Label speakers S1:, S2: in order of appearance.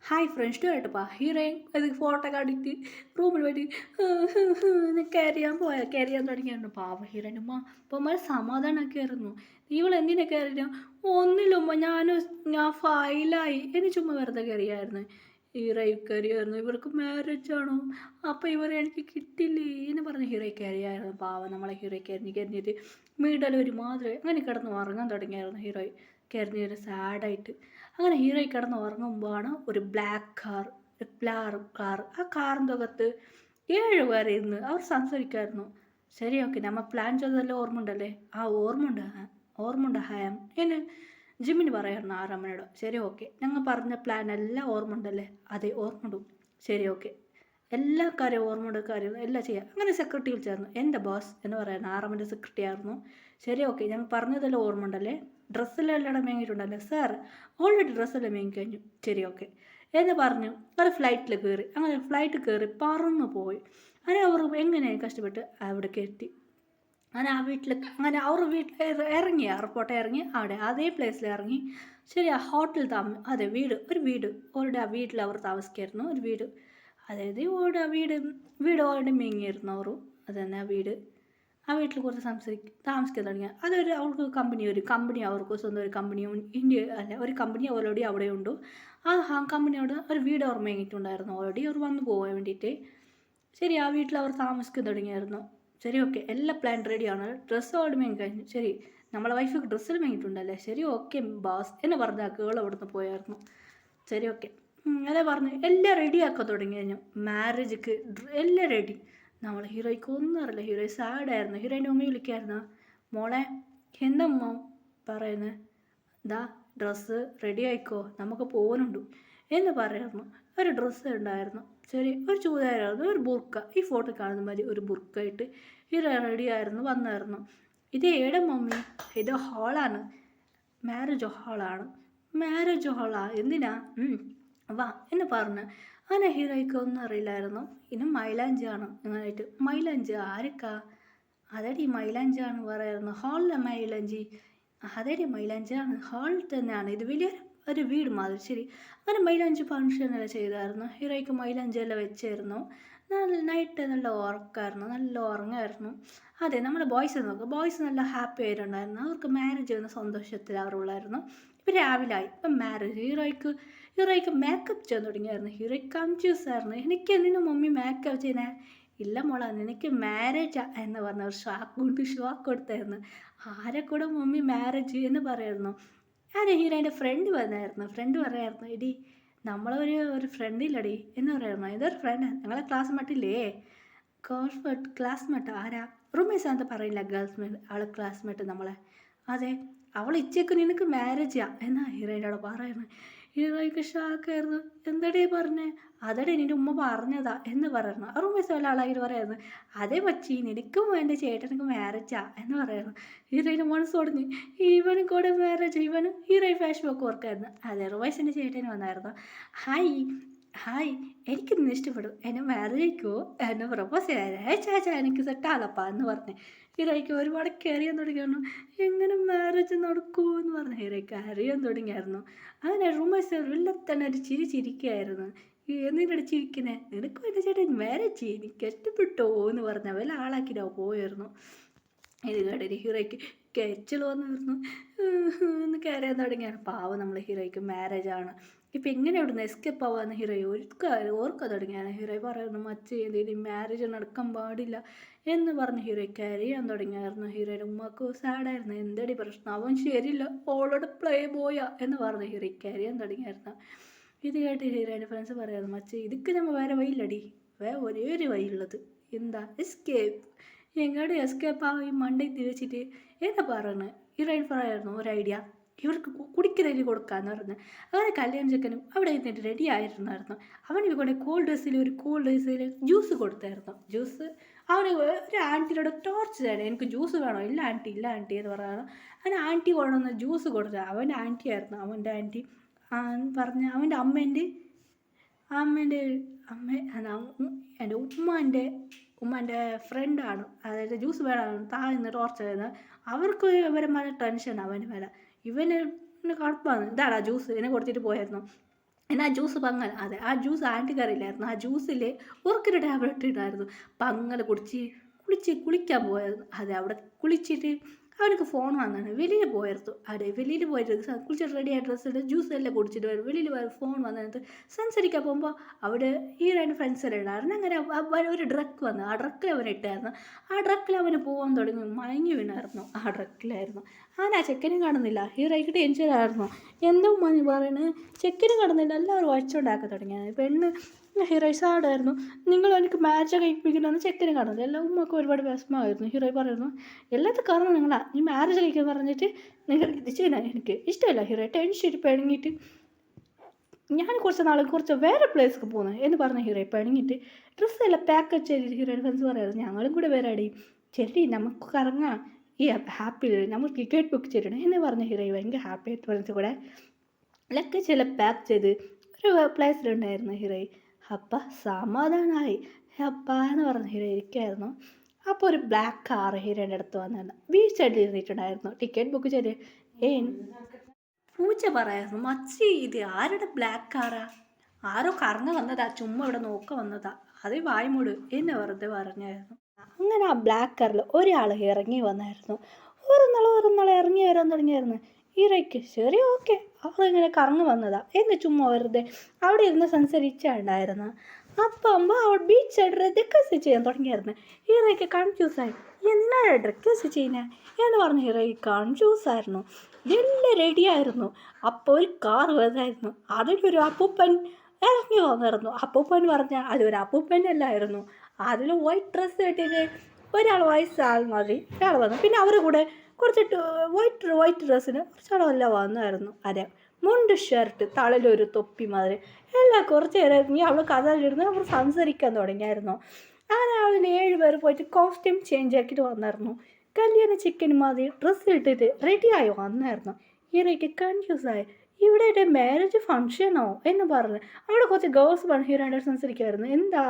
S1: Hi friends കേട്ടപ്പാ heroine അത് photo കാണിട്ട് റൂമിൽ പോയിട്ട് കയറിയാൻ തുടങ്ങിയായിരുന്നു പാവ ഹീറോയിൻ ഉമ്മ അപ്പോൾ അമ്മ സമാധാനമൊക്കെയായിരുന്നു ഇവൾ എന്തിനാ കയറിയ ഒന്നില്ലുമ്മ ഞാൻ ഫൈലായി എന്നെ ചുമ്മാ വെറുതെ കയറിയായിരുന്നു ഹീറോയി കയറിയായിരുന്നു ഇവർക്ക് മാരേജ് ആണോ അപ്പോൾ ഇവരെ എനിക്ക് കിട്ടില്ലേ എന്ന് പറഞ്ഞ് ഹീറോയി കയറിയായിരുന്നു പാവ നമ്മളെ ഹീറോയി കരിഞ്ഞിട്ട് മീഡൽ ഒരു മാതിരി അങ്ങനെ കിടന്ന് ഉറങ്ങാൻ തുടങ്ങിയായിരുന്നു ഹീറോയി കരിഞ്ഞൊരു സാഡായിട്ട് അങ്ങനെ ഹീറോയി കിടന്ന് ഉറങ്ങുമ്പോഴാണ് ഒരു ബ്ലാക്ക് കാർ കാർ ആ കാറിൻ്റെ അകത്ത് 7 പേരെ ഇരുന്ന് അവർ സംസാരിക്കുമായിരുന്നു. ശരി ഓക്കെ നമ്മൾ പ്ലാൻ ചെയ്തതെല്ലാം ഓർമ്മ ഉണ്ടല്ലേ ഓർമ്മ ഉണ്ട് ഹായം എന്നെ ജിമ്മിന് പറയായിരുന്നു ആറമ്മനോട്. ശരി ഓക്കെ ഞങ്ങൾ പറഞ്ഞ പ്ലാൻ എല്ലാം ഓർമ്മ ഉണ്ടല്ലേ? അതെ ഓർമ്മ ശരി ഓക്കെ എല്ലാ കാര്യവും ഓർമ്മയുടെ കാര്യം എല്ലാം ചെയ്യാം. അങ്ങനെ സെക്രട്ടറി വിളിച്ചായിരുന്നു. എൻ്റെ ബോസ് എന്ന് പറയുന്നത് ആറമ്മൻ്റെ സെക്രട്ടറി ആയിരുന്നു. ശരി ഓക്കെ ഞങ്ങൾ പറഞ്ഞതെല്ലാം ഓർമ്മ ഉണ്ടല്ലേ? ഡ്രസ്സെല്ലാം മേങ്ങിയിട്ടുണ്ടല്ലേ? സാർ ഓൾറെഡി ഡ്രസ്സെല്ലാം മേങ്ങി കഴിഞ്ഞു. ശരി ഓക്കെ എന്ന് പറഞ്ഞു അവർ ഫ്ലൈറ്റിൽ കയറി. അങ്ങനെ ഫ്ലൈറ്റ് കയറി പറന്നു പോയി. അങ്ങനെ അവർ എങ്ങനെയാണ് കഷ്ടപ്പെട്ട് അവിടേക്ക് എത്തി. അങ്ങനെ അവർ വീട്ടിൽ ഇറങ്ങി എയർപോർട്ടിൽ ഇറങ്ങി അവിടെ അതേ പ്ലേസിൽ ഇറങ്ങി. ശരി ആ ഹോട്ടൽ അതെ ഒരു വീട് അവരുടെ ആ വീട്ടിൽ അവർ താമസിക്കായിരുന്നു. ഒരു വീട് അതായത് ഓടെ ആ വീട് ഓൾറെഡി മേങ്ങിയായിരുന്നു അവരും. അത് തന്നെ ആ വീട്ടിൽ കുറച്ച് താമസിക്കാൻ തുടങ്ങി. അവർക്ക് ഒരു കമ്പനി അവർക്ക് സ്വന്തം ഒരു കമ്പനിയും ഇന്ത്യ അല്ല ഒരു കമ്പനി ഓൾറെഡി അവിടെ ഉണ്ട്. ആ കമ്പനിയോട് ഒരു വീട് അവർ മേങ്ങിയിട്ടുണ്ടായിരുന്നു. ഓൾറെഡി അവർ വന്നു പോകാൻ വേണ്ടിയിട്ട്. ശരി ആ വീട്ടിൽ അവർ താമസിക്കാൻ തുടങ്ങിയായിരുന്നു. ശരി ഓക്കെ എല്ലാ പ്ലാൻ റെഡിയാണ്. ഡ്രസ്സ് ഓൾറെഡി മേങ്ങി കഴിഞ്ഞു. ശരി നമ്മളെ വൈഫിക്ക് ഡ്രസ്സിൽ മേങ്ങിയിട്ടുണ്ടല്ലേ? ശരി ഓക്കെ ബാസ് എന്ന് പറഞ്ഞ ആ കേൾ അവിടുന്ന് പോയായിരുന്നു. ശരി ഓക്കെ അതെ പറഞ്ഞു എല്ലാം റെഡിയാക്കാൻ തുടങ്ങി കഴിഞ്ഞു. മാരേജിക്ക് എല്ലാം റെഡി. നമ്മൾ ഹീറോയ്ക്ക് ഒന്നും അറിയില്ല. ഹീറോയി സാഡായിരുന്നു. ഹീറോയിൻ്റെ ഉമ്മ വിളിക്കായിരുന്നു. മോളെ എന്തമ്മ പറയുന്നത്? ദാ ഡ്രസ്സ് റെഡി ആയിക്കോ നമുക്ക് പോകുന്നുണ്ട് എന്ന് പറയായിരുന്നു. ഒരു ഡ്രസ്സ് ഉണ്ടായിരുന്നു. ശരി ഒരു ചൂതായിരുന്നു ഒരു ബുർക്ക. ഈ ഫോട്ടോ കാണുന്ന മാതിരി ഒരു ബുർക്കായിട്ട് ഹീറോ റെഡിയായിരുന്നു വന്നായിരുന്നു. ഇത് ഏടെ മമ്മി? ഇത് ഹാളാണ്. മാരേജ് ഹാളാ എന്തിനാ? വാ എന്ന് പറഞ്ഞ് അങ്ങനെ ഹീറോയ്ക്ക് ഒന്നും അറിയില്ലായിരുന്നു. ഇനി മൈലാഞ്ചിയാണ് അങ്ങനായിട്ട്. മൈലാഞ്ചി ആർക്കാ? അതടി മൈലാഞ്ചിയാണ് പറയായിരുന്നു. ഹാളിലെ മൈലാഞ്ചി അതടി മൈലാഞ്ചിയാണ് ഹാളിൽ തന്നെയാണ്. ഇത് ഒരു വീട് മാതിരി. ശരി അങ്ങനെ മൈലാഞ്ചി ഫങ്ഷനെല്ലാം ചെയ്തായിരുന്നു. ഹീറോയ്ക്ക് മൈലാഞ്ചി എല്ലാം വെച്ചായിരുന്നു. നൈറ്റ് നല്ല ഉറങ്ങായിരുന്നു. അതെ നമ്മുടെ ബോയ്സ് നോക്കുക. ബോയ്സ് നല്ല ഹാപ്പി ആയിട്ടുണ്ടായിരുന്നു. അവർക്ക് മാരേജ് ചെയ്യുന്ന സന്തോഷത്തിൽ അവരുള്ളായിരുന്നു. ഇപ്പം രാവിലായി ഇപ്പം മാരേജ്. ഹീറോയ്ക്ക് മേക്കപ്പ് ചെയ്യാൻ തുടങ്ങിയായിരുന്നു. ഹീറോയ്ക്ക് കൺഫ്യൂസ് ആയിരുന്നു. എനിക്ക് എന്തിനു മമ്മി മേക്കപ്പ് ചെയ്യുന്നേ? ഇല്ല മോളാ നിനക്ക് മാരേജാ എന്ന് പറഞ്ഞ ഒരു ഷോക്ക് കൊടുത്തായിരുന്നു. ആരെ കൂടെ മമ്മി മാരേജ് എന്ന് പറയായിരുന്നു. ഞാൻ ഹീറോയിൻ്റെ ഫ്രണ്ട് പറയായിരുന്നു എടി നമ്മളൊരു ഫ്രണ്ടില്ലടി എന്ന് പറയായിരുന്നു. ഇതൊരു ഫ്രണ്ട് ഞങ്ങളെ ക്ലാസ്മേറ്റില്ലേ? ക്ലാസ്മേറ്റ് ആരാ? റുമേസ് ಅಂತ പറയില്ല ഗേൾസ്മേറ്റ് അവളെ ക്ലാസ്മേറ്റ് നമ്മളെ. അതെ അവൾ ഇച്ചേക്ക് നിനക്ക് മാരേജാ എന്നാ ഹീറോയിൻ്റെ അവിടെ പറയുന്നത്. ഹീറോയ്ക്ക് ഷോക്കായിരുന്നു. എന്തടേ പറഞ്ഞേ? അതടേ നിൻ്റെ ഉമ്മ പറഞ്ഞതാ എന്ന് പറയുന്നു. റുമേസ് വല്ല ആളായിട്ട് പറയായിരുന്നു. അതേ മച്ചി നിനക്കും എൻ്റെ ചേട്ടനക്ക് മാരേജാ എന്ന് പറയുന്നു. ഹീറോയിൻ്റെ മനസ്സ് തുടങ്ങി. ഇവനും കൂടെ മാരേജ് ഇവനും ഹീറോയി ഫാഷൻ ഒക്കെ ഓർക്കായിരുന്നു. അതെ റുമേസിൻ്റെ ചേട്ടന് വന്നായിരുന്നു. ഹായ് എനിക്ക് നിന്നെ ഇഷ്ടപ്പെടും എന്നെ മാരേജ് കഴിക്കുമോ എന്നെ പ്രപ്പോസ് ചെയ്യാൻ ചാച്ചാ എനിക്ക് സെറ്റാലപ്പാ എന്ന് പറഞ്ഞ് ഹീറോയ്ക്ക് ഒരുപാട് കയറിയാൻ തുടങ്ങിയായിരുന്നു. എങ്ങനെ മാരേജ് നടക്കുമോ എന്ന് പറഞ്ഞ് ഹീറോയ്ക്ക് അറിയാൻ തുടങ്ങിയായിരുന്നു. അങ്ങനെ റൂമേഴ്സ് എല്ലാം തന്നെ ഒരു ചിരിക്കുകയായിരുന്നു. എന്തിനാണ് ചിരിക്കുന്നത്? നിനക്കും എൻ്റെ ചേട്ടൻ മാരേജ് ചെയ്യും എനിക്ക് ഇഷ്ടപ്പെട്ടോ എന്ന് പറഞ്ഞ വല്ല ആളാക്കിയിട്ടാ പോയായിരുന്നു. ഇത് കേട്ടൊരു ഹീറോയ്ക്ക് കെച്ചൽ വന്നിരുന്നു എന്ന് കയറിയാൻ തുടങ്ങിയാണ്. പാവം നമ്മൾ ഹീറോയ്ക്ക് മാരേജാണ്. ഇപ്പം എങ്ങനെ ഇവിടുന്ന് എസ്കേപ്പ് ആവാന്ന് ഹീറോയി ഓർക്കാൻ തുടങ്ങിയാണ്. ഹീറോയി പറയുന്നു മച്ചി എന്തെങ്കിലും മാരേജ് നടക്കാൻ പാടില്ല എന്ന് പറഞ്ഞ് ഹീറോയി കരയാൻ തുടങ്ങിയായിരുന്നു. ഹീറോയുടെ ഉമ്മക്ക് സാഡായിരുന്നു. എന്തടി പ്രശ്നം? അവൻ ശരിയില്ല ഓളോട് പ്ലേ ബോയാ എന്ന് പറഞ്ഞ് ഹീറോയി കരയാൻ തുടങ്ങിയായിരുന്നു. ഇത് കേട്ട് ഹീറോയുടെ ഫ്രണ്ട്സ് പറയായിരുന്നു മച്ചി ഇതിക്ക് നമ്മൾ വേറെ വഴിയില്ലടി. ഒരേ ഒരു വഴിയുള്ളത് എന്താ? എസ്കേപ്പ്. എങ്ങോട്ട് എസ്കേപ്പ് ആവും ഈ മണ്ടയിൽ തിരിച്ചിട്ട് എന്താ പറയുന്നത്? ഹീറോയിൻ പറയായിരുന്നു ഒരു ഐഡിയ ഇവർക്ക് കുടിക്കുന്നതിൽ കൊടുക്കാമെന്ന് പറഞ്ഞു. അങ്ങനെ കല്യാൺ ചെക്കനും അവിടെ ഇരുന്നിട്ട് റെഡി ആയിരുന്നായിരുന്നു. അവന് കൊണ്ട് കൂൾ ഡ്രസ്സിൽ ജ്യൂസ് കൊടുത്തായിരുന്നു. ജ്യൂസ് അവന് ഒരു ആൻറ്റിയോട് ടോർച്ച് തരാം എനിക്ക് ജ്യൂസ് വേണോ? ഇല്ല ആൻറ്റി എന്ന് പറയുന്നു. അങ്ങനെ ആൻറ്റി കൊണ്ടുവന്ന് ജ്യൂസ് കൊടുത്തത് അവൻ്റെ ആൻറ്റി ആയിരുന്നു. അവൻ്റെ ആൻറ്റി പറഞ്ഞ അവൻ്റെ അമ്മേൻ്റെ എൻ്റെ ഉമ്മാൻ്റെ ഫ്രണ്ടാണ്. അതായത് ജ്യൂസ് വേണം താഴ്ന്ന് ടോർച്ചർ ചെയ്യുന്നത്. അവർക്ക് ഇവരെ മേലെ ടെൻഷൻ അവന് മേലെ. ഇവന് കടുപ്പാണ്. ഇതാടാ ജ്യൂസ് എന്നെ കൊടുത്തിട്ട് പോയായിരുന്നു. എന്നാൽ ആ ജ്യൂസ് പങ്ങൽ അതെ ആ ജ്യൂസ് ആൻറ്റി കറിയില്ലായിരുന്നു. ആ ജ്യൂസിൽ ഉറക്കൊരു ടാബ്ലറ്റ് ഇടായിരുന്നു. പങ്ങൽ കുളിക്കാൻ പോയായിരുന്നു. അതെ അവിടെ കുളിച്ചിട്ട് അവനക്ക് ഫോൺ വന്നാണ്. വെളിയിൽ പോയിരുന്നു. അതെ വെളിയിൽ പോയിട്ട് കുളിച്ചിട്ട് റെഡി ആയ ഡ്രസ്സ് ഇട്ട് ജ്യൂസ് എല്ലാം കുടിച്ചിട്ട് വരും. വെളിയിൽ പോയ ഫോൺ വന്നിട്ട് സംസാരിക്കാൻ പോകുമ്പോൾ അവിടെ ഈ രണ്ട് ഫ്രണ്ട്സ് എല്ലാം ഉണ്ടായിരുന്നു. അങ്ങനെ ഒരു ഡ്രക്ക് വന്നു. ആ ഡ്രക്കിൽ അവൻ ഇട്ടായിരുന്നു. ആ ഡ്രക്കിൽ അവന് പോകാൻ തുടങ്ങി. മയങ്ങി വീണായിരുന്നു. ആ ഡ്രക്കിലായിരുന്നു. ആ ചെക്കനും കാണുന്നില്ല. ഹീറോയ്ക്ക് ടെൻഷനായിരുന്നു. എന്തോ മതി പറയുന്നത് ചെക്കനും കാണുന്നില്ല. എല്ലാവരും വച്ചുണ്ടാക്കാൻ തുടങ്ങിയത്. പെണ്ണ് ഹീറോയ് സാഡായിരുന്നു. നിങ്ങൾ എനിക്ക് മാരേജ് കഴിപ്പിക്കണമെന്ന് ചെക്കന് കാണുന്നില്ല. എല്ലാ ഉമ്മക്ക് ഒരുപാട് വിഷമമായിരുന്നു. ഹീറോയ് പറയുന്നു എല്ലാത്തും കാരണം നിങ്ങളാണ്. നീ മാരേജ് കഴിക്കാൻ പറഞ്ഞിട്ട് നിങ്ങൾ ഇത് ചെയ്യാൻ എനിക്ക് ഇഷ്ടമല്ല. ഹീറോയ് ടെൻഷൻ പിണങ്ങിയിട്ട് ഞാൻ കുറച്ച് വേറെ പ്ലേസിലേക്ക് പോകുന്നത് എന്ന് പറഞ്ഞ ഹീറോയ് പിണങ്ങിയിട്ട് ഡ്രസ്സെല്ലാം പാക്ക് ചെയ്തിട്ട് ഹീറോയുടെ ഫ്രണ്ട്സ് പറയായിരുന്നു ഞങ്ങളും കൂടെ വരാടി ശരി നമുക്ക് കറങ്ങാം ഈ ഹാപ്പി നമുക്ക് ടിക്കറ്റ് ബുക്ക് ചെയ്തിട്ടുണ്ട് എന്ന് പറഞ്ഞ ഹീറോയ് ഭയങ്കര ഹാപ്പി ആയിട്ട് ഫ്രണ്ട്സ് കൂടെ ലഗേജ് എല്ലാം പാക്ക് ചെയ്ത് ഒരു പ്ലേസിലുണ്ടായിരുന്നു ഹീറോയ്. അപ്പം സമാധാനമായി അപ്പ എന്ന് പറഞ്ഞ ഹീറോ ഇരിക്കുമായിരുന്നു. അപ്പോൾ ഒരു ബ്ലാക്ക് കാർ ഹീറോയുടെ അടുത്ത് വന്നിരുന്നു. ബീച്ച് സൈഡിൽ ഇരുന്നിട്ടുണ്ടായിരുന്നു. ടിക്കറ്റ് ബുക്ക് ചെയ്ത് പൂച്ച പറയായിരുന്നു മച്ചി ഇത് ആരുടെ ബ്ലാക്ക് കാറാ ആരോ കറങ്ങ വന്നതാ ചുമ്മാ ഇവിടെ നോക്ക വന്നതാ അതേ വായ്മൂട് എന്നെ വെറുതെ പറഞ്ഞായിരുന്നു. അങ്ങനെ ആ ബ്ലാക്ക് കാറിൽ ഒരാൾ ഇറങ്ങി വന്നായിരുന്നു. ഒരു നാൾ ഇറങ്ങി വരാൻ തുടങ്ങിയായിരുന്നു. ഹീറോയ്ക്ക് ശരി ഓക്കെ അവർ ഇങ്ങനെ കറങ്ങി വന്നതാ എന്ന് ചുമ്മാ വെറുതെ അവിടെ ഇരുന്ന് സംസാരിച്ചുണ്ടായിരുന്നു. അപ്പം അവൾ ബീച്ച് സൈഡ് റിക്വസ്റ്റ് ചെയ്യാൻ തുടങ്ങിയായിരുന്നു. ഹീറോയ്ക്ക് കൺഫ്യൂസായി എന്തിനാണ് റിക്വസ്റ്റ് ചെയ്യുന്നത് എന്ന് പറഞ്ഞ് ഹീറോയ്ക്ക് കൺഫ്യൂസായിരുന്നു. എല്ലാം റെഡിയായിരുന്നു. അപ്പോൾ ഒരു കാർ വന്നായിരുന്നു. അതിലൊരു അപ്പൂപ്പൻ ഇറങ്ങി വന്നിരുന്നു. അപ്പൂപ്പൻ പറഞ്ഞാൽ അതൊരു അപ്പൂപ്പനല്ലായിരുന്നു. അതിൽ വൈറ്റ് ഡ്രസ്സ് ഇട്ടിട്ട് ഒരാൾ വയസ്സാൾ മതി ഒരാൾ വന്നു. പിന്നെ അവരുടെ കൂടെ കുറച്ചിട്ട് വൈറ്റ് ഡ്രസ്സിന് കുറച്ചാളെല്ലാം വന്നായിരുന്നു. അതെ മുണ്ട് ഷർട്ട് തളയിലൊരു തൊപ്പി മാതിരി എല്ലാം കുറച്ച് നേരം ഇറങ്ങി അവൾ കഥയിലിരുന്ന് അവർ സംസാരിക്കാൻ തുടങ്ങിയായിരുന്നു. അങ്ങനെ അവളിൽ 7 പേർ പോയിട്ട് കോസ്റ്റ്യൂം ചേഞ്ച് ആക്കിയിട്ട് വന്നായിരുന്നു. കല്യാണ ചിക്കൻ മാതിരി ഡ്രസ്സ് ഇട്ടിട്ട് റെഡിയായി വന്നായിരുന്നു. ഹീറോയ്ക്ക് കൺഫ്യൂസായി ഇവിടെ മാരേജ് ഫംഗ്ഷനോ എന്ന് പറഞ്ഞു അവിടെ കുറച്ച് ഗേൾസ് ഹീറോയുടെ സംസാരിക്കുമായിരുന്നു. എന്താ